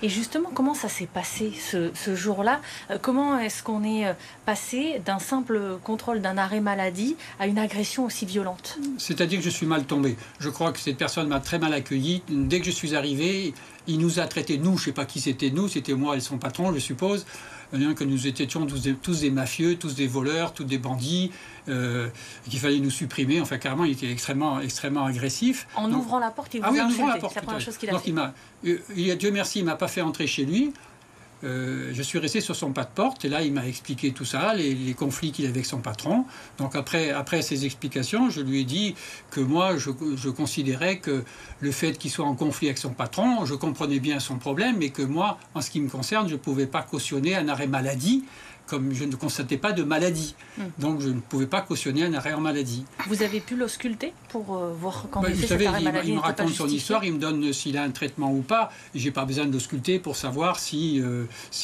Et justement, comment ça s'est passé ce jour-là? Comment est-ce qu'on est passé d'un simple contrôle d'un arrêt maladie à une agression aussi violente? C'est-à-dire que je suis mal tombé. Je crois que cette personne m'a très mal accueilli. Dès que je suis arrivé, il nous a traités, nous, je ne sais pas qui c'était nous, c'était moi et son patron, je suppose, que nous étions tous des mafieux, tous des voleurs, tous des bandits, qu'il fallait nous supprimer. Enfin, carrément, il était extrêmement agressif. En ouvrant la porte, il vous a insulté. C'est la première chose qu'il a fait. Dieu merci, il ne m'a pas fait entrer chez lui. Je suis resté sur son pas de porte et là il m'a expliqué tout ça, les conflits qu'il avait avec son patron. Donc après ces explications, je lui ai dit que moi je considérais que le fait qu'il soit en conflit avec son patron, je comprenais bien son problème, mais que moi, en ce qui me concerne, je ne pouvais pas cautionner un arrêt maladie, comme je ne constatais pas de maladie. Donc je ne pouvais pas cautionner un arrêt en maladie. Vous avez pu l'ausculter pour voir quand vous savez, il me raconte son histoire, il me donne s'il a un traitement ou pas. Je n'ai pas besoin de l'ausculter pour savoir s'il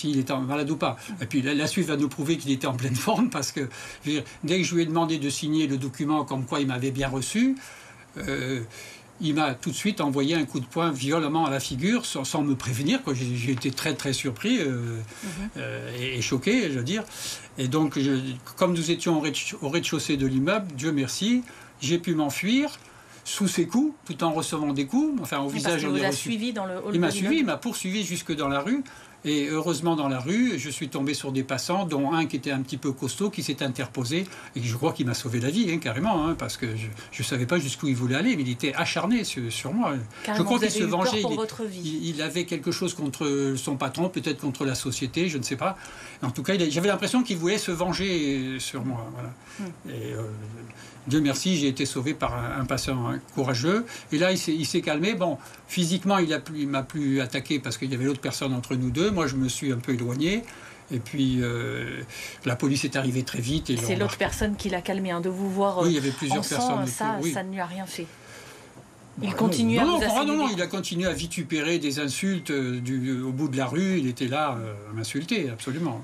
est malade ou pas. Et puis la suite va nous prouver qu'il était en pleine forme, parce que dès que je lui ai demandé de signer le document comme quoi il m'avait bien reçu, il m'a tout de suite envoyé un coup de poing violemment à la figure, sans me prévenir. J'ai été très très surpris et choqué, je veux dire. Et donc, comme nous étions au rez-de-chaussée de l'immeuble, Dieu merci, j'ai pu m'enfuir sous ses coups, tout en recevant des coups. Enfin, au visage, j'en ai reçu. Il vous a suivi dans le hall. Il m'a suivi, il m'a poursuivi jusque dans la rue. Et heureusement, dans la rue, je suis tombé sur des passants, dont un qui était un petit peu costaud, qui s'est interposé. Et je crois qu'il m'a sauvé la vie, carrément, parce que je ne savais pas jusqu'où il voulait aller, mais il était acharné sur moi. Carrément, je crois qu'il se vengeait. Il avait quelque chose contre son patron, peut-être contre la société, je ne sais pas. En tout cas, j'avais l'impression qu'il voulait se venger sur moi. Voilà. Et Dieu merci, j'ai été sauvé par un passant courageux. Et là, il s'est calmé. Bon, physiquement, il m'a plus attaqué parce qu'il y avait l'autre personne entre nous deux. Moi, je me suis un peu éloigné. Et puis, la police est arrivée très vite. C'est l'autre personne qui l'a calmé, de vous voir. Oui, il y avait plusieurs personnes. Ça ne lui a rien fait. Il continue à vous assimiler. Non, il a continué à vitupérer des insultes au bout de la rue. Il était là à m'insulter, absolument.